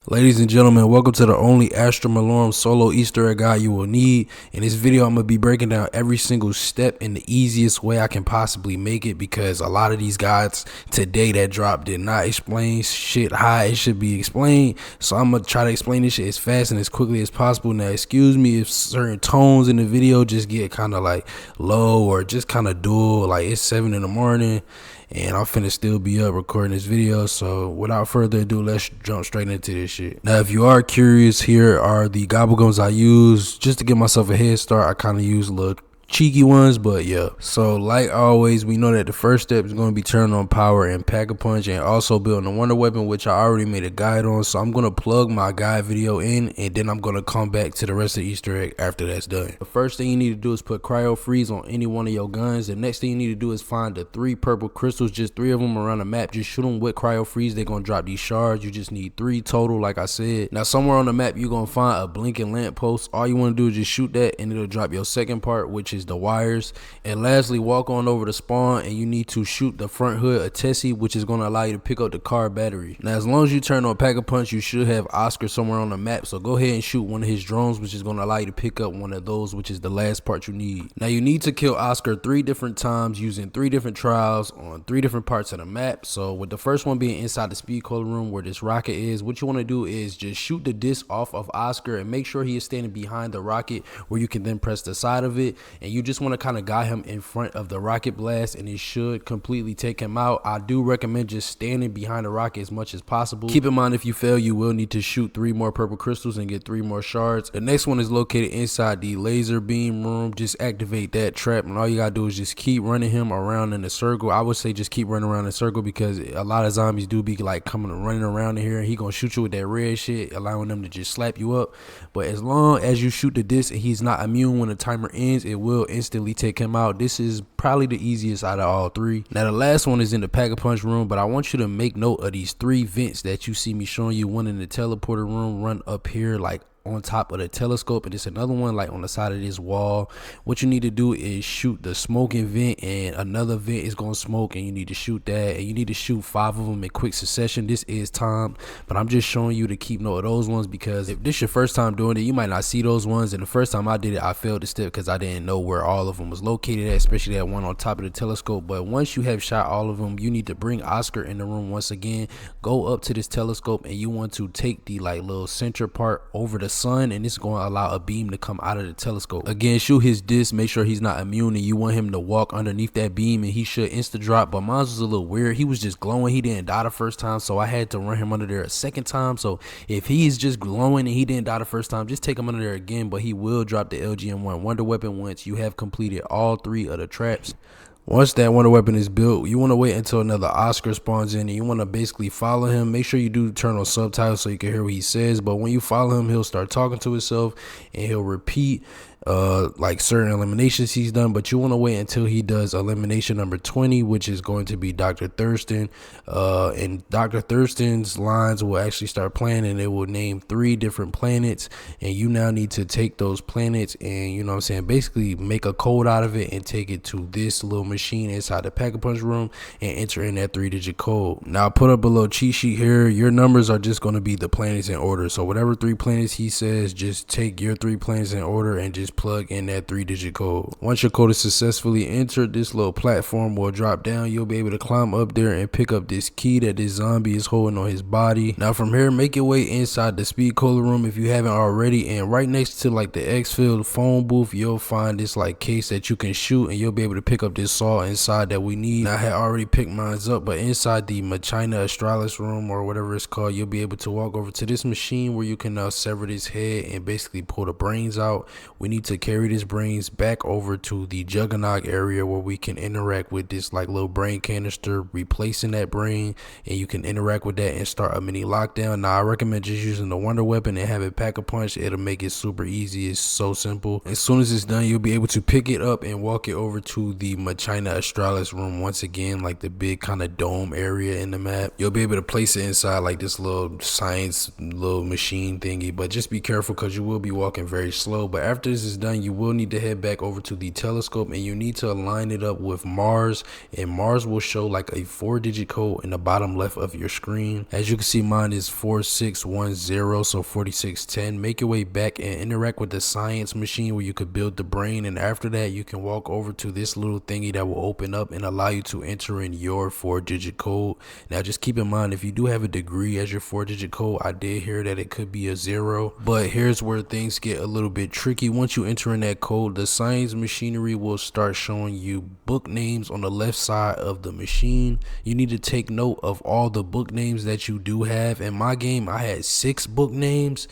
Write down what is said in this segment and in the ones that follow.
Ladies and gentlemen, welcome to the only Astra Malorum solo Easter egg guide you will need. In this video, I'm going to be breaking down every single step in the easiest way I can possibly make it, because a lot of these guides today that dropped did not explain shit how it should be explained. So I'm going to try to explain this shit as fast and as quickly as possible. Now, excuse me if certain tones in the video just get kind of like low or just kind of dull, like it's 7 in the morning. And I'm finna still be up recording this video. So without further ado, let's jump straight into this shit. Now, if you are curious, here are the gobblegums I use just to give myself a head start. I kind of use a little cheeky ones, but yeah. So like always, we know that the first step is going to be turning on power and pack-a-punch, and also building a wonder weapon, which I already made a guide on. So I'm going to plug my guide video in, and then I'm going to come back to the rest of the Easter egg after that's done. The first thing you need to do is put cryo freeze on any one of your guns. The next thing you need to do is find the 3 purple crystals, just 3 of them around the map. Just shoot them with cryo freeze. They're going to drop these shards. You just need 3 total, like I said. Now, somewhere on the map, you're going to find a blinking lamppost. All you want to do is just shoot that, and it'll drop your second part, which is the wires. And lastly, walk on over to spawn, and you need to shoot the front hood of Tessie, which is going to allow you to pick up the car battery. Now, as long as you turn on pack-a-punch, you should have Oscar somewhere on the map. So go ahead and shoot one of his drones, which is going to allow you to pick up one of those, which is the last part you need. Now, you need to kill Oscar 3 different times using 3 different trials on 3 different parts of the map. So with the first one being inside the speed cola room where this rocket is, what you want to do is just shoot the disc off of Oscar and make sure he is standing behind the rocket, where you can then press the side of it, and you just want to kind of guide him in front of the rocket blast, and it should completely take him out. I do recommend just standing behind the rocket as much as possible. Keep in mind, if you fail, you will need to shoot 3 more purple crystals and get 3 more shards. The next one is located inside the laser beam room. Just activate that trap, and all you gotta do is just keep running him around in a circle. I would say just keep running around in a circle, because a lot of zombies do be like coming and running around in here, and he gonna shoot you with that red shit, allowing them to just slap you up. But as long as you shoot the disc and he's not immune when the timer ends, it will instantly take him out. This is probably the easiest out of all 3. Now, the last one is in the pack-a-punch room, but I want you to make note of these 3 vents that you see me showing you. One in the teleporter room, run up here like on top of the telescope, and it's another one like on the side of this wall. What you need to do is shoot the smoking vent, and another vent is going to smoke, and you need to shoot that, and you need to shoot 5 of them in quick succession. This is timed, but I'm just showing you to keep note of those ones, because if this is your first time doing it, you might not see those ones. And the first time I did it, I failed the step because I didn't know where all of them was located at, especially that one on top of the telescope. But once you have shot all of them, you need to bring Oscar in the room once again. Go up to this telescope, and you want to take the like little center part over the sun, and it's going to allow a beam to come out of the telescope. Again, shoot his disc, make sure he's not immune, and you want him to walk underneath that beam, and he should insta drop. But mine was a little weird. He was just glowing. He didn't die the first time, so I had to run him under there a second time. So if he's just glowing and he didn't die the first time, just take him under there again. But he will drop the LGM1 wonder weapon once you have completed all 3 of the traps. Once that wonder weapon is built, you want to wait until another Oscar spawns in, and you want to basically follow him. Make sure you do turn on subtitles so you can hear what he says. But when you follow him, he'll start talking to himself, and he'll repeat like certain eliminations he's done. But you want to wait until he does elimination number 20, which is going to be Dr. Thurston, and Dr. Thurston's lines will actually start playing, and it will name 3 different planets, and you now need to take those planets and, you know what I'm saying, basically make a code out of it and take it to this little machine inside the pack-a-punch room and enter in that 3-digit code. Now, I put up a little cheat sheet here. Your numbers are just going to be the planets in order. So whatever 3 planets he says, just take your 3 planets in order and just plug in that 3-digit code. Once your code is successfully entered, this little platform will drop down. You'll be able to climb up there and pick up this key that this zombie is holding on his body. Now, from here, make your way inside the speed cola room if you haven't already, and right next to like the X-Field phone booth, you'll find this like case that you can shoot, and you'll be able to pick up this saw inside that we need. Now, I had already picked mine up, but inside the Machina Astralis room, or whatever it's called, you'll be able to walk over to this machine where you can now sever this head and basically pull the brains out. We need to carry this brains back over to the Juggernaut area, where we can interact with this like little brain canister, replacing that brain, and you can interact with that and start a mini lockdown. Now, I recommend just using the wonder weapon and have it pack-a-punch. It'll make it super easy. It's so simple. As soon as it's done, you'll be able to pick it up and walk it over to the Machina Astralis room once again, like the big kind of dome area in the map. You'll be able to place it inside like this little science little machine thingy, but just be careful because you will be walking very slow. But after this is done, you will need to head back over to the telescope and you need to align it up with Mars, and Mars will show like a 4-digit code in the bottom left of your screen. As you can see, mine is 4610, so 4610. Make your way back and interact with the science machine where you could build the brain, and after that you can walk over to this little thingy that will open up and allow you to enter in your 4-digit code. Now just keep in mind, if you do have a degree as your 4-digit code, I did hear that it could be a 0, but here's where things get a little bit tricky. Once you enter in that code, the science machinery will start showing you book names on the left side of the machine. You need to take note of all the book names that you do have. In my game, I had 6 book names.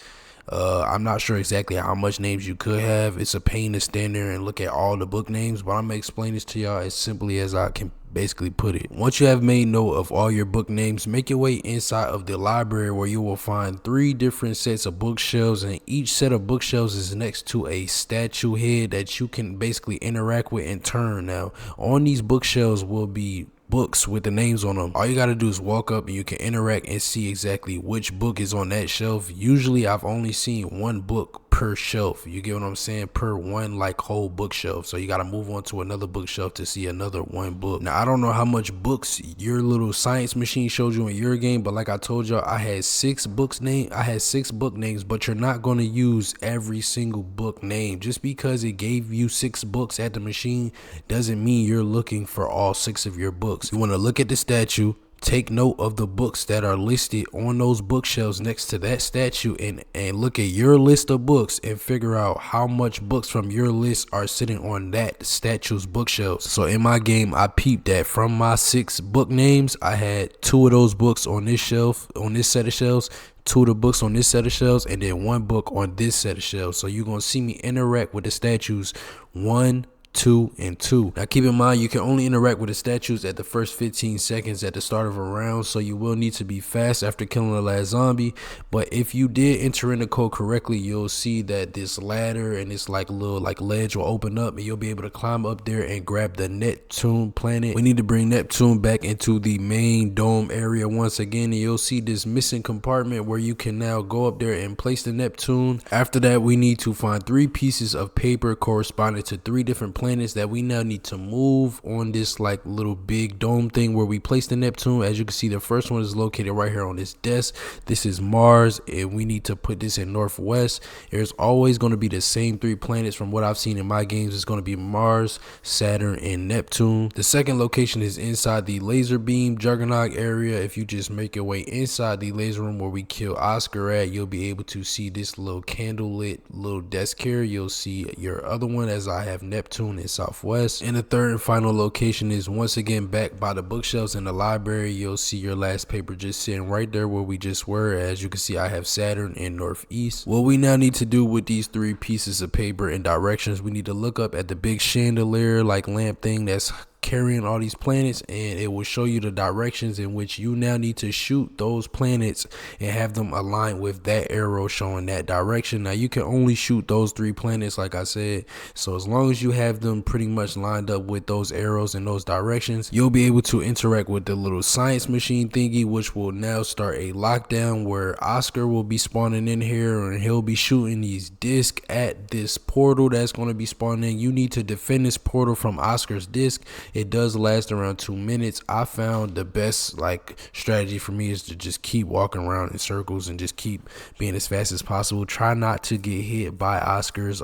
I'm not sure exactly how much names you could have. It's a pain to stand there and look at all the book names, but I'm gonna explain this to y'all as simply as I can basically put it. Once you have made note of all your book names, make your way inside of the library where you will find 3 different sets of bookshelves, and each set of bookshelves is next to a statue head that you can basically interact with and turn. Now on these bookshelves will be books with the names on them. All you gotta do is walk up and you can interact and see exactly which book is on that shelf. Usually I've only seen 1 book per shelf, you get what I'm saying, per one like whole bookshelf. So you gotta move on to another bookshelf to see another 1 book. Now I don't know how much books your little science machine showed you in your game, but like I told y'all, I had 6 book names, but you're not gonna use every single book name. Just because it gave you 6 books at the machine doesn't mean you're looking for all 6 of your books. You want to look at the statue, take note of the books that are listed on those bookshelves next to that statue, and look at your list of books and figure out how much books from your list are sitting on that statue's bookshelves. So in my game, I peeped that from my 6 book names, I had 2 of those books on this shelf, on this set of shelves, 2 of the books on this set of shelves, and then 1 book on this set of shelves. So you're gonna see me interact with the statues 1, 2, and 2. Now keep in mind, you can only interact with the statues at the first 15 seconds at the start of a round, so you will need to be fast after killing the last zombie. But if you did enter in the code correctly, you'll see that this ladder and this like little like ledge will open up and you'll be able to climb up there and grab the Neptune planet. We need to bring Neptune back into the main dome area once again, and you'll see this missing compartment where you can now go up there and place the Neptune. After that, we need to find 3 pieces of paper corresponding to 3 different planets that we now need to move on this like little big dome thing where we place the Neptune. As you can see, the first one is located right here on this desk. This is Mars, and we need to put this in northwest. There's always going to be the same 3 planets from what I've seen in my games. It's going to be Mars, Saturn, and Neptune. The second location is inside the laser beam juggernaut area. If you just make your way inside the laser room where we kill Oscar at, you'll be able to see this little candle lit little desk here. You'll see your other one as I have Neptune in southwest. And the third and final location is once again back by the bookshelves in the library. You'll see your last paper just sitting right there where we just were. As you can see, I have Saturn in northeast. What we now need to do with these 3 pieces of paper and directions, we need to look up at the big chandelier like lamp thing that's carrying all these planets, and it will show you the directions in which you now need to shoot those planets and have them aligned with that arrow showing that direction. Now you can only shoot those 3 planets like I said, so as long as you have them pretty much lined up with those arrows and those directions, you'll be able to interact with the little science machine thingy, which will now start a lockdown where Oscar will be spawning in here and he'll be shooting these discs at this portal that's going to be spawning. You need to defend this portal from Oscar's disc. It does last around 2 minutes. I found the best like strategy for me is to just keep walking around in circles and just keep being as fast as possible. Try not to get hit by Oscar's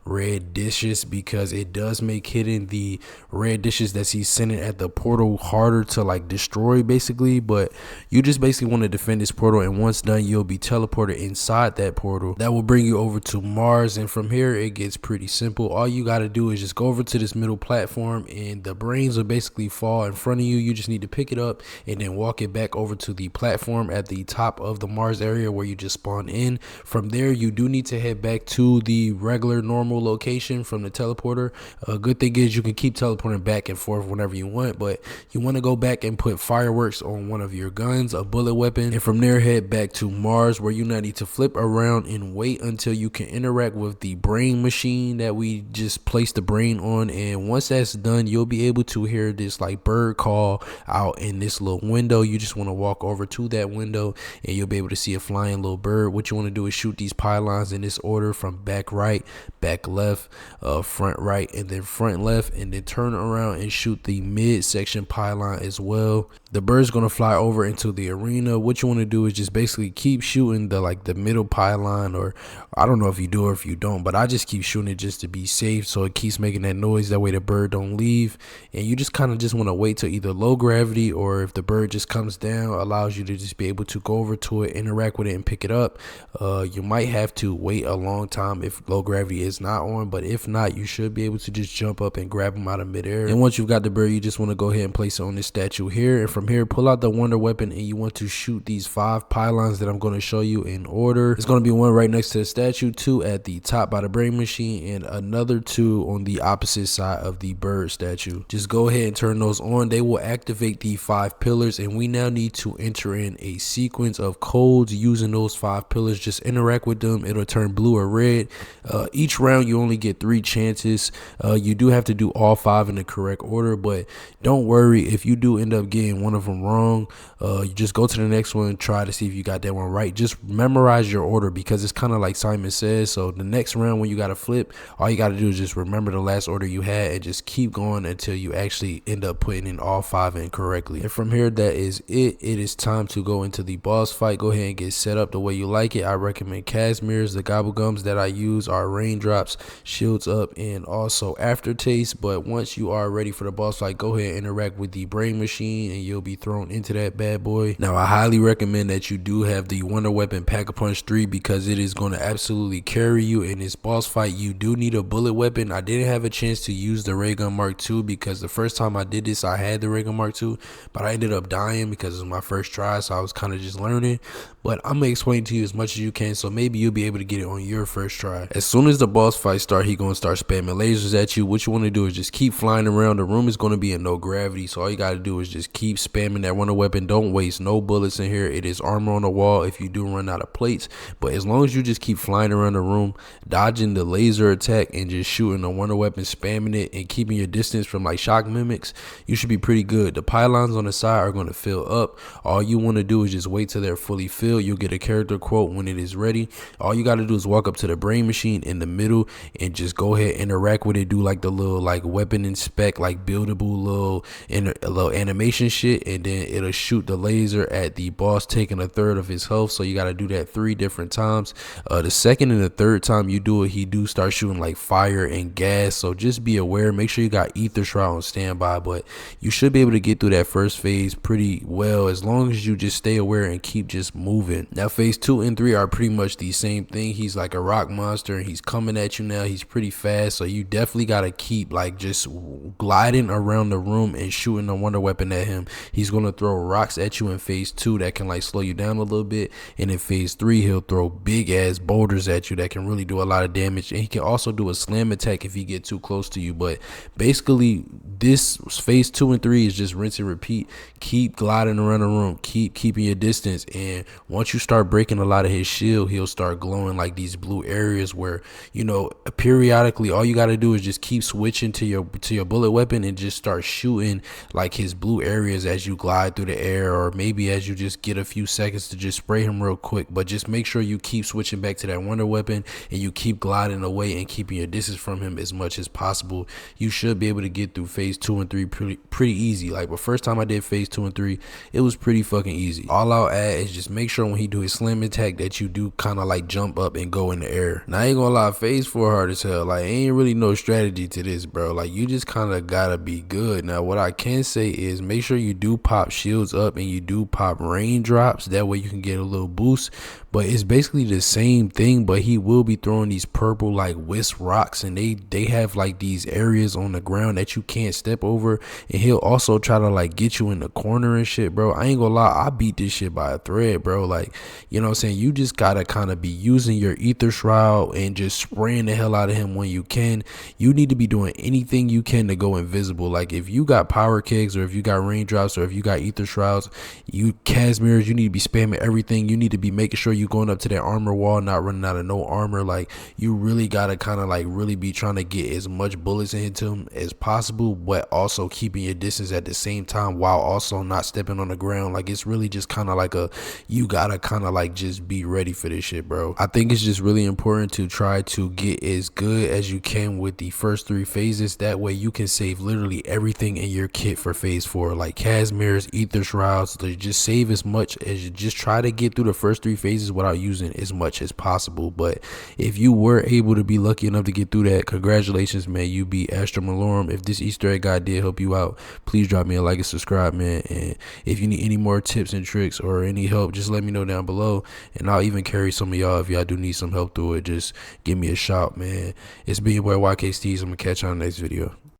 red dishes, because it does make hitting the red dishes that he's sending at the portal harder to like destroy basically. But you just basically want to defend this portal, and once done, you'll be teleported inside that portal that will bring you over to Mars. And from here it gets pretty simple. All you got to do is just go over to this middle platform and the brains will basically fall in front of you. You just need to pick it up and then walk it back over to the platform at the top of the Mars area where you just spawned in. From there, you do need to head back to the regular normal location from the teleporter. A good thing is you can keep teleporting back and forth whenever you want, but you want to go back and put fireworks on one of your guns, a bullet weapon, and from there head back to Mars, where you now need to flip around and wait until you can interact with the brain machine that we just placed the brain on. And once that's done, you'll be be able to hear this like bird call out in this little window. You just want to walk over to that window and you'll be able to see a flying little bird. What you want to do is shoot these pylons in this order from back right, back left, front right, and then front left, and then turn around and shoot the midsection pylon as well. The bird's gonna fly over into the arena. What you want to do is just basically keep shooting the middle pylon, or I don't know if you do or if you don't, but I just keep shooting it just to be safe, so it keeps making that noise. That way the bird don't leave. And you just kind of just want to wait till either low gravity, or if the bird just comes down, allows you to just be able to go over to it, interact with it, and pick it up. You might have to wait a long time if low gravity is not on, but if not, you should be able to just jump up and grab them out of midair. And once you've got the bird, you just want to go ahead and place it on this statue here, and from here pull out the wonder weapon, and you want to shoot these 5 pylons that I'm going to show you in order. It's going to be one right next to the statue, 2 at the top by the brain machine, and another 2 on the opposite side of the bird statue. Just go ahead and turn those on. They will activate the 5 pillars, and we now need to enter in a sequence of codes using those 5 pillars. Just interact with them. It'll turn blue or red. Each round you only get 3 chances. You do have to do all 5 in the correct order, but don't worry if you do end up getting one of them wrong. You just go to the next one, try to see if you got that one right. Just memorize your order, because it's kind of like Simon says. So the next round when you got to flip, all you got to do is just remember the last order you had and just keep going until you actually end up putting in all 5 in correctly. And from here, that is it. It is time to go into the boss fight. Go ahead and get set up the way you like it. I recommend Casimir's. The gobble gums that I use are raindrops, shields up, and also aftertaste. But once you are ready for the boss fight, go ahead and interact with the brain machine and you'll be thrown into that bad boy. Now I highly recommend that you do have the wonder weapon Pack-a-Punch 3, because it is going to absolutely carry you in this boss fight. You do need a bullet weapon. I didn't have a chance to use the ray gun Mark II, because the first time I did this I had the ray gun Mark II, but I ended up dying because it was my first try, so I was kind of just learning. But I'm gonna explain to you as much as you can, so maybe you'll be able to get it on your first try. As soon as the boss fight start, he gonna start spamming lasers at you. What you want to do is just keep flying around. The room is going to be in no gravity, so all you got to do is just keep spamming that wonder weapon. Don't waste no bullets in here. It is armor on the wall if you do run out of plates, but as long as you just keep flying around the room, dodging the laser attack and just shooting the wonder weapon, spamming it, and keeping your distance from like shock mimics, you should be pretty good. The pylons on the side are going to fill up. All you want to do is just wait till they're fully filled. You'll get a character quote when it is ready. All you got to do is walk up to the brain machine in the middle and just go ahead and interact with it. Do like the little like weapon inspect, like buildable little animation shit, and then it'll shoot the laser at the boss, taking 1/3 of his health. So you got to do that 3 different times. The second and the third time you do it, he do start shooting like fire and gas, so just be aware. Make sure you got ether shroud on standby, but you should be able to get through that first phase pretty well as long as you just stay aware and keep just moving. Now phase 2 and 3 are pretty much the same thing. He's like a rock monster and he's coming at you now. He's pretty fast, so you definitely got to keep like just gliding around the room and shooting a wonder weapon at him. He's going to throw rocks at you in phase 2 that can like slow you down a little bit, and in phase 3 he'll throw big ass boulders at you that can really do a lot of damage, and he can also do a slam attack if he get too close to you. But basically this phase 2 and 3 is just rinse and repeat. Keep gliding around the room, keeping your distance, and once you start breaking a lot of his shield, he'll start glowing like these blue areas where, you know, periodically all you got to do is just keep switching to your bullet weapon and just start shooting like his blue areas as you glide through the air, or maybe as you just get a few seconds to just spray him real quick. But just make sure you keep switching back to that wonder weapon and you keep gliding away and keeping your distance from him as much as possible. You should be able to get through phase 2 and 3 pretty easy. Like the first time I did phase 2 and 3, it was pretty fucking easy. All I'll add is just make sure when he do his slam attack that you do kind of like jump up and go in the air. Now I ain't gonna lie, phase 4 hard as hell. Like ain't really no strategy to this, bro. Like you just kind of gotta be good. Now what I can say is make sure you do pop shields up and you do pop raindrops. That way you can get a little boost. But it's basically the same thing, but he will be throwing these purple like wisp rocks, and they have like these areas on the ground that you can't step over, and he'll also try to like get you in the corner and shit, bro. I ain't gonna lie, I beat this shit by a thread, bro. Like, you know what I'm saying? You just gotta kind of be using your ether shroud and just spraying the hell out of him when you can. You need to be doing anything you can to go invisible. Like if you got power kegs, or if you got raindrops, or if you got ether shrouds, you Casimirs, you need to be spamming everything. You need to be making sure you you going up to that armor wall, not running out of no armor, like you really gotta kind of like really be trying to get as much bullets into him as possible, but also keeping your distance at the same time while also not stepping on the ground. Like it's really just kind of like you gotta kind of like just be ready for this shit, bro. I think it's just really important to try to get as good as you can with the first 3 phases. That way you can save literally everything in your kit for phase 4, like Casimirs, ether shrouds. So just save as much as you just try to get through the first 3 phases without using as much as possible. But if you were able to be lucky enough to get through that, congratulations, man. You beat Astra Malorum. If this Easter egg guide did help you out, please drop me a like and subscribe, man. And if you need any more tips and tricks or any help, just let me know down below, and I'll even carry some of y'all if y'all do need some help through it. Just give me a shout, man. It's been your boy YK Steez. I'm gonna catch you on the next video.